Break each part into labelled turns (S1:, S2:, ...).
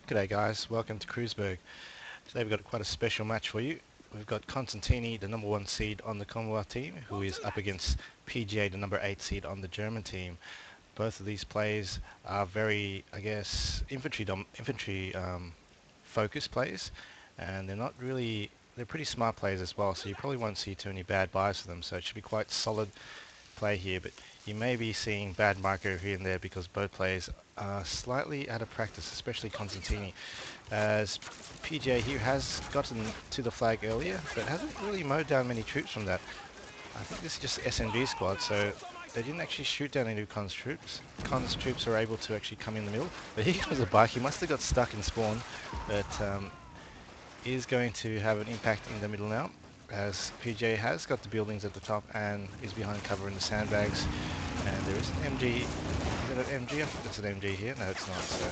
S1: G'day guys, welcome to Kreuzberg. Today we've got quite a special match for you. We've got Consitini, the number 1 seed on the Commonwealth team, who is up against Pga, the number 8 seed on the German team. Both of these players are very, I guess, infantry focused players, and they're pretty smart players as well, so you probably won't see too many bad buys for them, so it should be quite solid play here, but you may be seeing bad micro here and there because both players are slightly out of practice, especially Consitini, as PJ here has gotten to the flag earlier, but hasn't really mowed down many troops from that. I think this is just SNG squad, so they didn't actually shoot down any Con's troops. Con's troops are able to actually come in the middle, but here comes a bike. He must have got stuck in spawn, but is going to have an impact in the middle now, as PJ has got the buildings at the top and is behind cover in the sandbags. And there is an MG. Is it an MG? I think it's an MG here. No, it's not. So,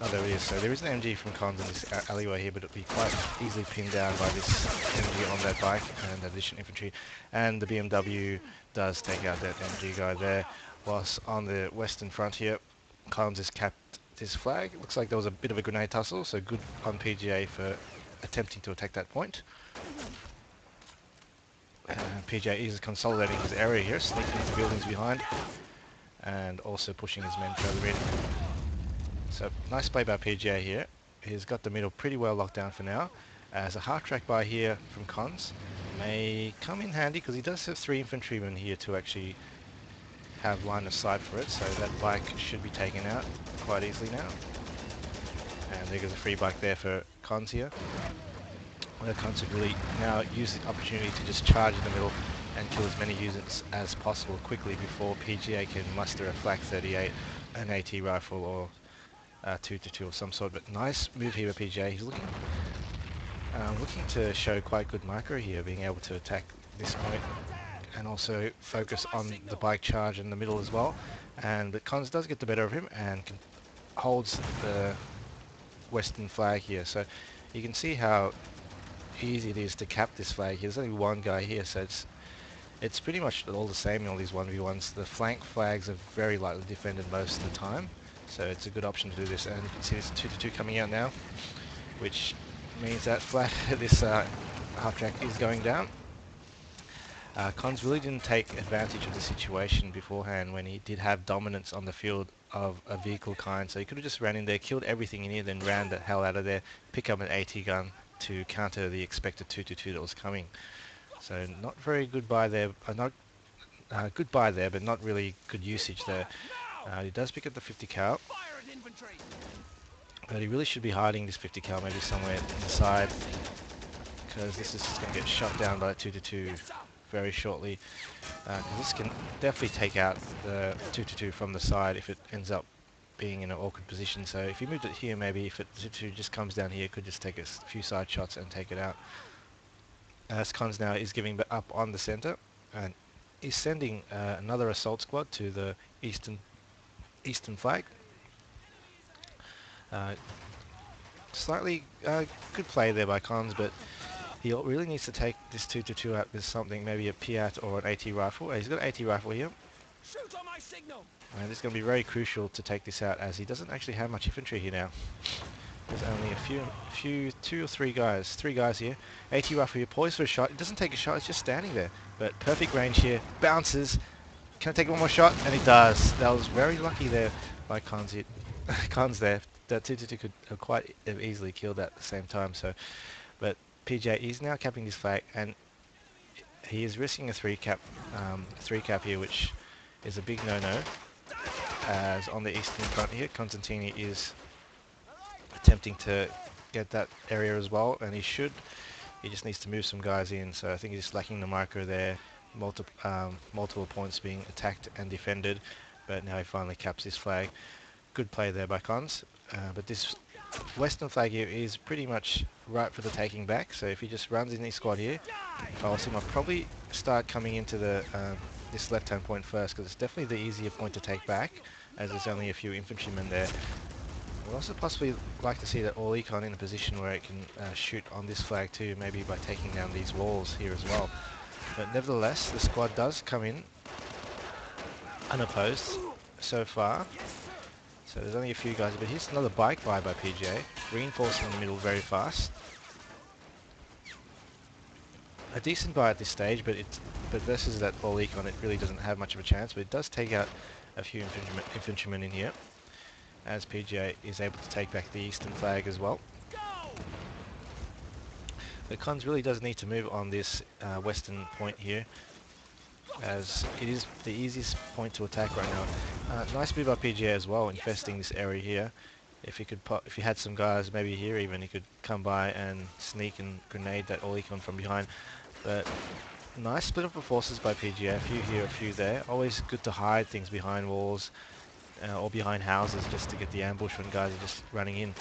S1: oh, there it is. So there is an MG from Cons in this alleyway here, but it'll be quite easily pinned down by this MG on that bike and additional infantry. And the BMW does take out that MG guy there. Whilst on the western front here, Cons has capped this flag. It looks like there was a bit of a grenade tussle, so good on PGA for attempting to attack that point. PJ is consolidating his area here, sneaking into buildings behind, and also pushing his men further in. So nice play by PJ here. He's got the middle pretty well locked down for now, as a half-track by here from Cons may come in handy because he does have 3 infantrymen here to actually have line of sight for it, so that bike should be taken out quite easily now. And there goes a free bike there for Cons here. Cons should really now use the opportunity to just charge in the middle and kill as many units as possible quickly before PGA can muster a flak 38, an AT rifle, or 2-2 of some sort. But nice move here by PGA. He's looking to show quite good micro here, being able to attack this point and also focus on the bike charge in the middle as well. But Cons does get the better of him and holds the western flag here. So you can see how easy it is to cap this flag. There's only one guy here, so it's pretty much all the same in all these 1v1s. The flank flags are very lightly defended most of the time, so it's a good option to do this. And you can see this 2-2 coming out now, which means that this half track is going down. Cons really didn't take advantage of the situation beforehand when he did have dominance on the field of a vehicle kind, so he could have just ran in there, killed everything in here, then ran the hell out of there, pick up an AT gun to counter the expected 2-2 that was coming. So not very good buy there, good buy there, but not really good usage there. He does pick up the 50 cal, but he really should be hiding this 50 cal maybe somewhere inside, because this is just going to get shot down by 2-2 very shortly. This can definitely take out the 2-2 from the side if it ends up being in an awkward position. So if you moved it here, maybe if it 2-2 just comes down here, it could just take a few side shots and take it out. As Cons now is giving up on the center and is sending another assault squad to the eastern flag. Slightly good play there by Cons, but he really needs to take this 2-2 out with something, maybe a Piat or an AT rifle. He's got an AT rifle here.
S2: Shoot on my signal.
S1: And it's going to be very crucial to take this out, as he doesn't actually have much infantry here now. There's only two or three guys here. AT rifle here, poised for a shot. It doesn't take a shot, it's just standing there. But perfect range here, bounces. Can I take one more shot? And it does. That was very lucky there by Cons. Cons there. That 2-2 could have quite easily killed that at the same time. So, but PJ is now capping this flag, and he is risking a 3 cap here, which is a big no-no. As on the eastern front here, Consitini is attempting to get that area as well, and he just needs to move some guys in. So I think he's just lacking the micro there. Multiple points being attacked and defended, but now he finally caps this flag. Good play there by Cons, but this western flag here is pretty much right for the taking back. So if he just runs in his squad here, if I was him, I'd probably start coming into the this left-hand point first, because it's definitely the easier point to take back, as there's only a few infantrymen there. I'd also possibly like to see that all econ in a position where it can shoot on this flag too, maybe by taking down these walls here as well. But nevertheless, the squad does come in unopposed so far. So there's only a few guys, but here's another bike buy by PJ. reinforcing the middle very fast. A decent buy at this stage, but versus that all econ, it really doesn't have much of a chance. But it does take out a few infantrymen in here, as PGA is able to take back the eastern flag as well. But Cons really does need to move on this western point here, as it is the easiest point to attack right now. Nice move by PGA as well, infesting this area here. If he could if he had some guys maybe here even, he could come by and sneak and grenade that all econ from behind. But nice split up of forces by PGA, a few here, a few there. Always good to hide things behind walls or behind houses just to get the ambush when guys are just running in.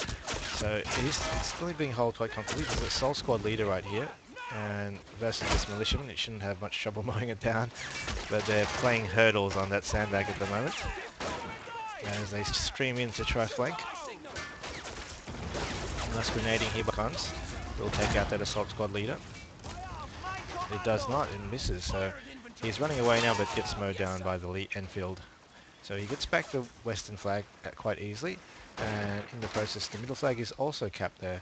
S1: So it is still being held quite comfortably. There's a Soul Squad leader right here, and versus this militiaman, it shouldn't have much trouble mowing it down, but they're playing hurdles on that sandbag at the moment as they stream in to try flank. Nice grenading here by Cons. Will take out that Assault Squad leader. It does not, it misses, so he's running away now but gets mowed down by the Enfield. So he gets back the western flag quite easily, and in the process the middle flag is also capped there.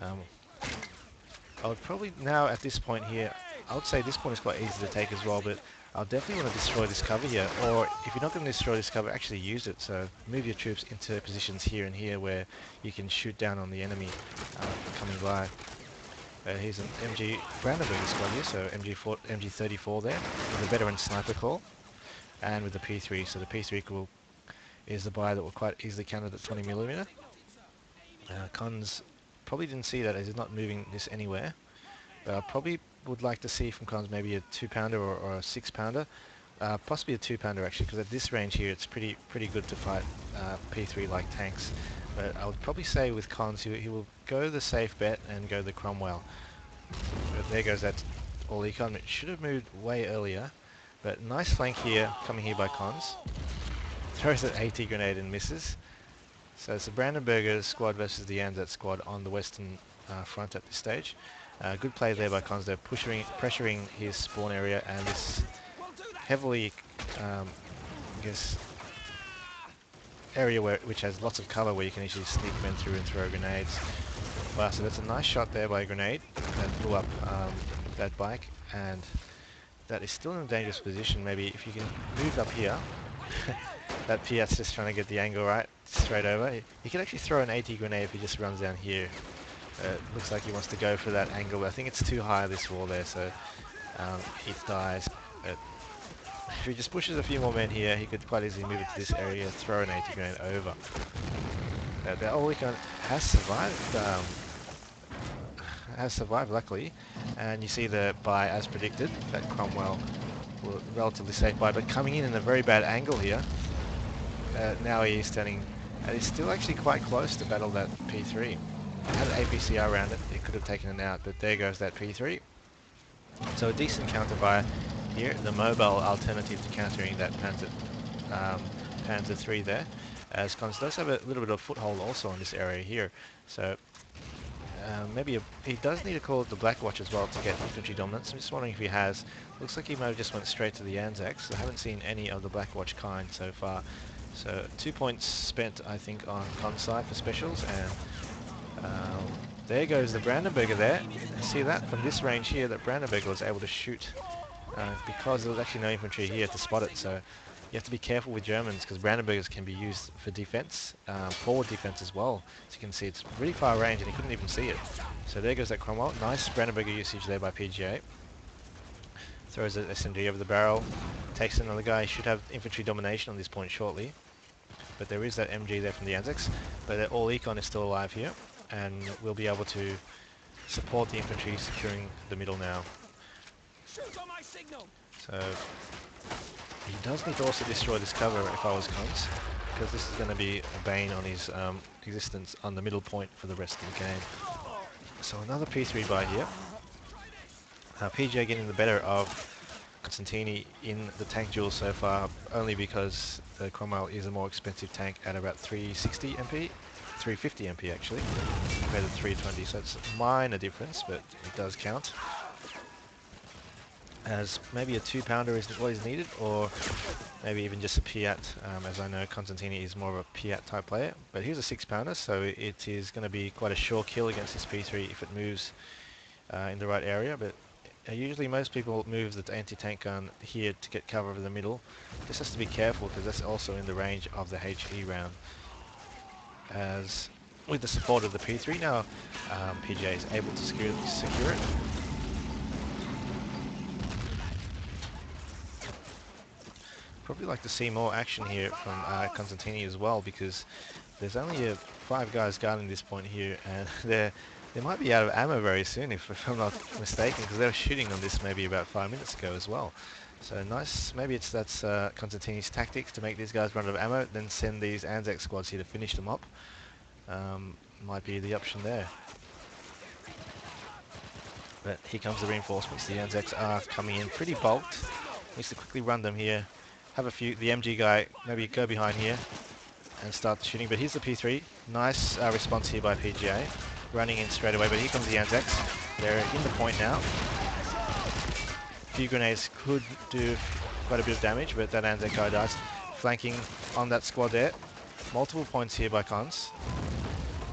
S1: I would probably now at this point here, I would say this point is quite easy to take as well, but I'll definitely want to destroy this cover here, or if you're not going to destroy this cover, actually use it. So move your troops into positions here and here where you can shoot down on the enemy coming by. Here's an MG Brandenburg squad here, so MG34 there, with a veteran sniper call, and with the P3, so the P3 is the buy that will quite easily counter at 20mm. Cons probably didn't see that as he's not moving this anywhere. But I probably would like to see from Cons maybe a 2-pounder or a 6-pounder, possibly a 2-pounder actually, because at this range here it's pretty good to fight P3 like tanks. But I would probably say with Cons he will go the safe bet and go the Cromwell. But there goes that all econ. It should have moved way earlier, but nice flank here coming here by Cons. Throws an AT grenade and misses. So it's the Brandenburger squad versus the Anzac squad on the western front at this stage. Good play there by Cons. They're pressuring his spawn area, and this heavily, I guess, area which has lots of cover where you can actually sneak men through and throw grenades. Wow, so that's a nice shot there by a grenade that blew up that bike, and that is still in a dangerous position. Maybe if you can move up here, that Piat's just trying to get the angle right, straight over. He can actually throw an AT grenade if he just runs down here. Looks like he wants to go for that angle, but I think it's too high this wall there, so it dies. But if he just pushes a few more men here, he could quite easily move into this area, throw an AT grenade over. The Olicon has survived luckily, and you see the buy as predicted, that Cromwell will relatively safe buy, but coming in a very bad angle here. Now he is standing, and he's still actually quite close to battle that P3. Had an APCR around it, it could have taken it out, but there goes that P3. So a decent counter buy here, the mobile alternative to countering that Panzer 3 there, as Cons does have a little bit of foothold also in this area here. So maybe he does need to call it the Black Watch as well to get infantry dominance. I'm just wondering if he has. Looks like he may have just went straight to the Anzacs. I haven't seen any of the Black Watch kind so far. So 2 points spent, I think, on Cons side for specials, and there goes the Brandenburger there. See that from this range here, that Brandenburger was able to shoot because there was actually no infantry here to spot it. So you have to be careful with Germans, because Brandenburgers can be used for defense, forward defense as well. As you can see, it's really far range and he couldn't even see it. So there goes that Cromwell. Nice Brandenburger usage there by PGA. Throws an SMG over the barrel, takes another guy. He should have infantry domination on this point shortly. But there is that MG there from the Anzacs. But all econ is still alive here, and we'll be able to support the infantry securing the middle now. So he does need to also destroy this cover if I was Cons, because this is going to be a bane on his existence on the middle point for the rest of the game. So another P3 buy here. PJ getting the better of Consitini in the tank duel so far, only because the Cromwell is a more expensive tank at about 360 MP, 350 MP actually, compared to 320, so it's a minor difference, but it does count. as maybe a 2-pounder is what is needed, or maybe even just a Pga, as I know Consitini is more of a Pga type player. But here's a 6-pounder, so it is going to be quite a sure kill against this P3 if it moves in the right area. But usually most people move the anti-tank gun here to get cover over the middle. Just has to be careful because that's also in the range of the HE round. As with the support of the P3 now, PGA is able to secure it. Probably like to see more action here from Consitini as well, because there's only 5 guys guarding this point here, and they might be out of ammo very soon if I'm not mistaken, because they were shooting on this maybe about 5 minutes ago as well. So nice, maybe that's Consitini's tactics to make these guys run out of ammo, then send these Anzac squads here to finish them up. Might be the option there. But here comes the reinforcements. The Anzacs are coming in pretty bulked. Needs to quickly run them here. Have a few, the MG guy, maybe go behind here and start shooting. But here's the P3. Nice response here by PGA. Running in straight away, but here comes the Anzacs. They're in the point now. A few grenades could do quite a bit of damage, but that Anzac guy dies. Flanking on that squad there. Multiple points here by Cons.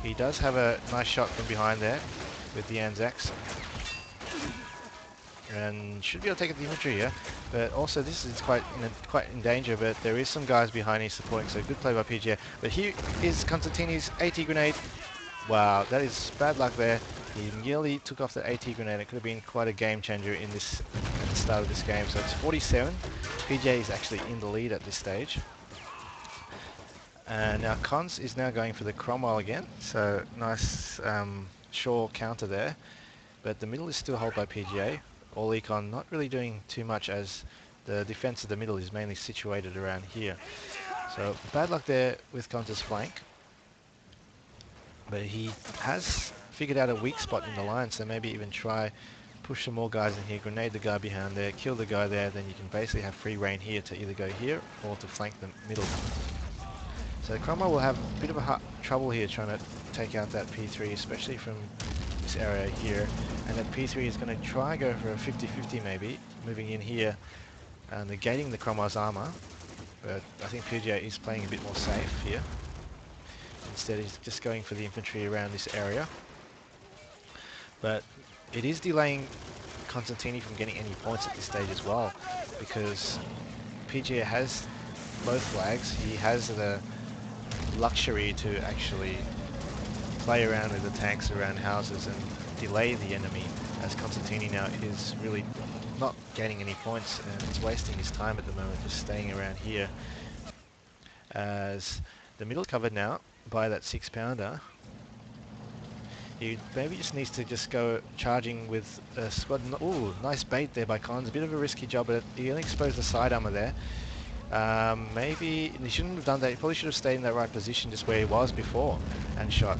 S1: He does have a nice shot from behind there with the Anzacs. And should be able to take out the infantry here, but also this is quite in danger, but there is some guys behind he's supporting, so good play by PGA. But here is Consitini's AT grenade. Wow, that is bad luck there. He nearly took off the AT grenade. It could have been quite a game changer in this at the start of this game. So it's 47. PGA is actually in the lead at this stage. And now Cons is now going for the Cromwell again, so nice sure counter there. But the middle is still held by PGA. All Econ not really doing too much, as the defense of the middle is mainly situated around here. So bad luck there with Cons' flank. But he has figured out a weak spot in the line, so maybe even try push some more guys in here, grenade the guy behind there, kill the guy there, then you can basically have free reign here to either go here or to flank the middle. So Cromwell will have a bit of trouble here trying to take out that P3, especially from this area here. And that P3 is going to try go for a 50-50 maybe, moving in here and negating the Cromwell's armor. But I think PGA is playing a bit more safe here. Instead he's just going for the infantry around this area. But it is delaying Consitini from getting any points at this stage as well, because PGA has both flags. He has the luxury to actually play around with the tanks around houses and delay the enemy, as Consitini now is really not gaining any points and it's wasting his time at the moment just staying around here, as the middle covered now by that 6-pounder. He maybe just needs to just go charging with a squad. Ooh, nice bait there by Cons. A bit of a risky job, but he only exposed the side armor there. Maybe he shouldn't have done that. He probably should have stayed in that right position just where he was before and shot.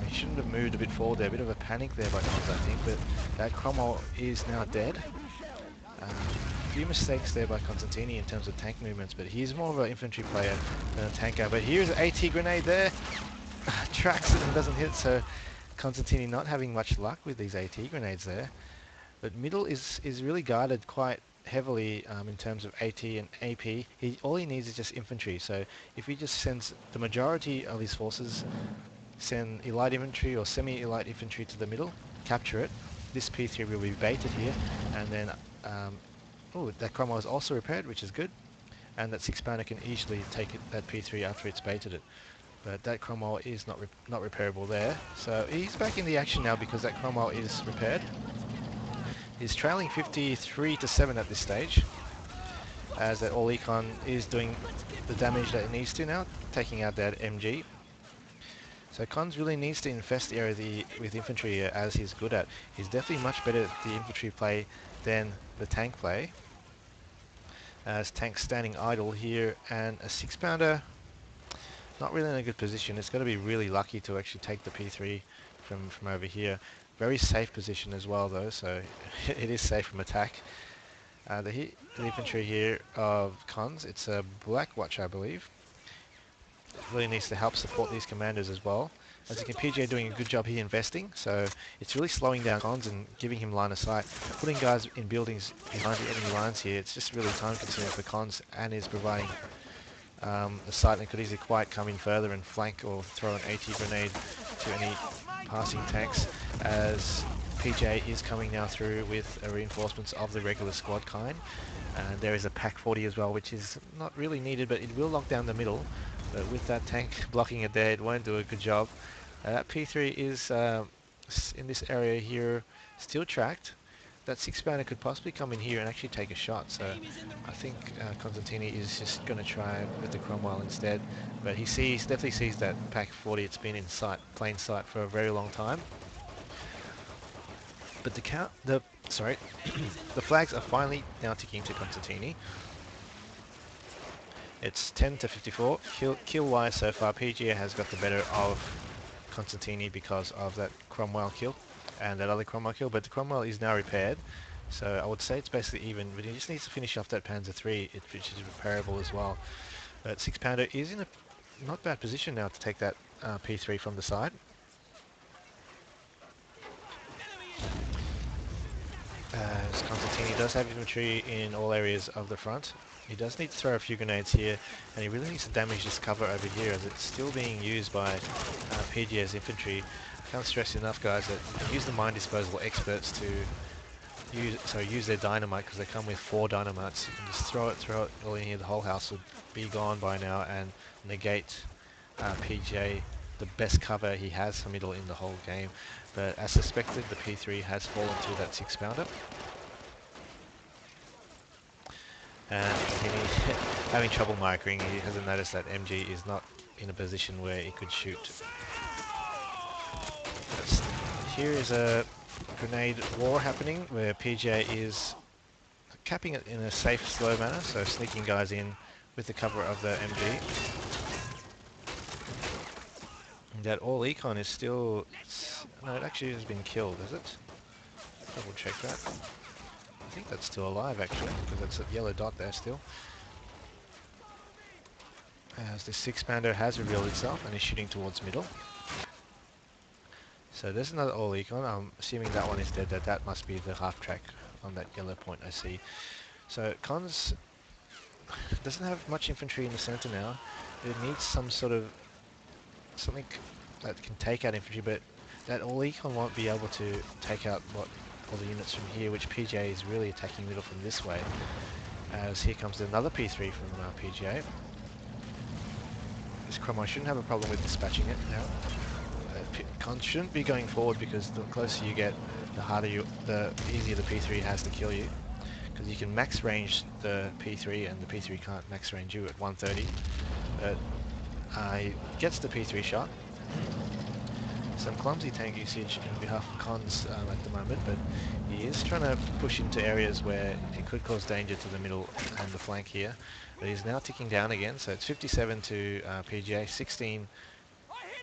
S1: He shouldn't have moved a bit forward there. A bit of a panic there by Cons, I think, but that Cromwell is now dead. A few mistakes there by Consitini in terms of tank movements, but he's more of an infantry player than a tanker. But here's an AT grenade there. Tracks it and doesn't hit, so Consitini not having much luck with these AT grenades there. But middle is really guarded quite heavily in terms of AT and AP. All he needs is just infantry, so if he just sends the majority of his forces, send elite infantry or semi-elite infantry to the middle, capture it, this P3 will be baited here, and then oh, that Cromwell is also repaired, which is good, and that 6-pounder can easily take that P3 after it's baited it. But that Cromwell is not repairable there, so he's back in the action now because that Cromwell is repaired. He's trailing 53-7 at this stage, as that All Econ is doing the damage that it needs to now, taking out that MG. So Cons really needs to infest the area with infantry as he's good at. He's definitely much better at the infantry play than the tank play, as tank's standing idle here, and a 6-pounder not really in a good position. It's got to be really lucky to actually take the P3 from over here. Very safe position as well though, so it is safe from attack. The infantry here of Cons, it's a Black Watch I believe. Really needs to help support these commanders as well. As you can, PGA doing a good job here investing, so it's really slowing down Cons and giving him line of sight. Putting guys in buildings behind the enemy lines here, it's just really time consuming for Cons, and is providing a site that could easily quite come in further and flank or throw an AT grenade to any passing tanks, as PJ is coming now through with reinforcements of the regular squad kind. And there is a Pack 40 as well, which is not really needed, but it will lock down the middle. But with that tank blocking it there, it won't do a good job. That P3 is in this area here, still tracked. That 6-pounder could possibly come in here and actually take a shot. So I think Consitini is just going to try with the Cromwell instead. But he definitely sees that Pack 40. It's been in sight, plain sight for a very long time. But the flags are finally now ticking to Consitini. It's 10 to 54. Kill-wise so far, PGA has got the better of Consitini because of that Cromwell kill and that other Cromwell kill, but the Cromwell is now repaired, so I would say it's basically even, but he just needs to finish off that Panzer III, which is repairable as well. But 6-pounder is in a not bad position now to take that P3 from the side. As Consitini does have infantry in all areas of the front. He does need to throw a few grenades here, and he really needs to damage this cover over here as it's still being used by PGA's infantry. I can't stress enough, guys, that you can use the mine disposal experts to use their dynamite, because they come with 4 dynamites. You can just throw it all in here. The whole house would be gone by now and negate PGA, the best cover he has for middle in the whole game. But as suspected, the P3 has fallen to that 6-pounder. And having trouble micring. He hasn't noticed that MG is not in a position where he could shoot. Here is a grenade war happening where PJ is capping it in a safe, slow manner, so sneaking guys in with the cover of the MG. And that all econ is still... No, it actually has been killed, is it? Double check that. I think that's still alive actually, because that's a yellow dot there still. As the 6-pounder has revealed itself and is shooting towards middle. So there's another all econ. I'm assuming that one is dead. That must be the half track on that yellow point I see. So Cons doesn't have much infantry in the center now. It needs some sort of something that can take out infantry, but that all econ won't be able to take out all the units from here, which PJ is really attacking middle from this way. As here comes another P3 from PJ. This Cromwell shouldn't have a problem with dispatching it now. Cons shouldn't be going forward, because the closer you get, the easier the P3 has to kill you. Because you can max range the P3 and the P3 can't max range you at 130. But he gets the P3 shot. Some clumsy tank usage on behalf of Cons at the moment, but he is trying to push into areas where it could cause danger to the middle and the flank here. But he's now ticking down again, so it's 57 to PGA, 16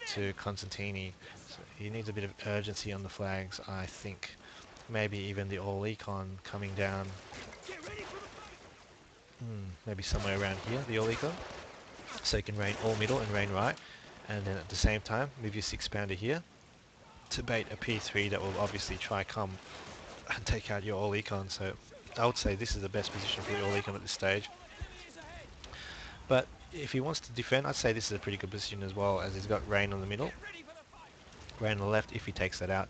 S1: to Consitini. So he needs a bit of urgency on the flags, I think. Maybe even the all econ coming down. Maybe somewhere around here, the all econ. So you can rain all middle and rain right. And then at the same time, move your 6-pounder here to bait a P3 that will obviously try come and take out your all econ. So I would say this is the best position for the all econ at this stage. But if he wants to defend, I'd say this is a pretty good position as well, as he's got rain on the middle, rain on the left if he takes that out.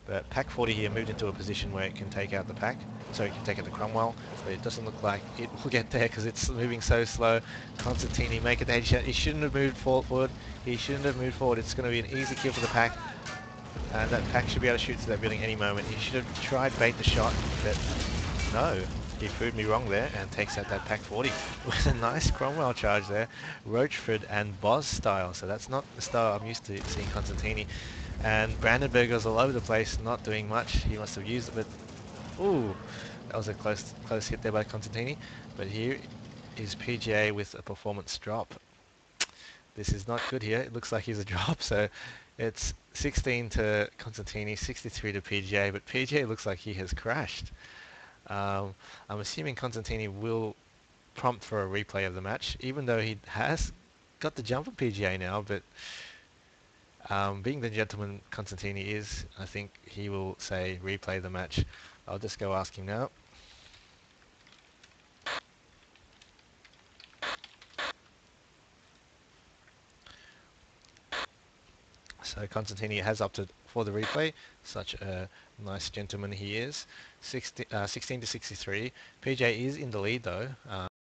S1: But Pack 40 here moved into a position where it can take out the pack, so it can take out the Cromwell, but it doesn't look like it will get there because it's moving so slow. Consitini make it, he shouldn't have moved forward, he shouldn't have moved forward. It's going to be an easy kill for the pack, and that pack should be able to shoot to that building any moment. He should have tried bait the shot, but no, he proved me wrong there and takes out that Pack 40 with a nice Cromwell charge there, Rochford and Boz style. So that's not the style I'm used to seeing Consitini. And Brandenburg was all over the place, not doing much. He must have used it, but ooh, that was a close hit there by Consitini. But here is PGA with a performance drop. This is not good here. It looks like he's a drop, so it's 16 to Consitini, 63 to PGA, but PGA looks like he has crashed. I'm assuming Consitini will prompt for a replay of the match, even though he has got the jump on PGA now, but Being the gentleman Consitini is, I think he will say replay the match. I'll just go ask him now. So Consitini has opted for the replay. Such a nice gentleman he is. 16 to 63. PJ is in the lead though.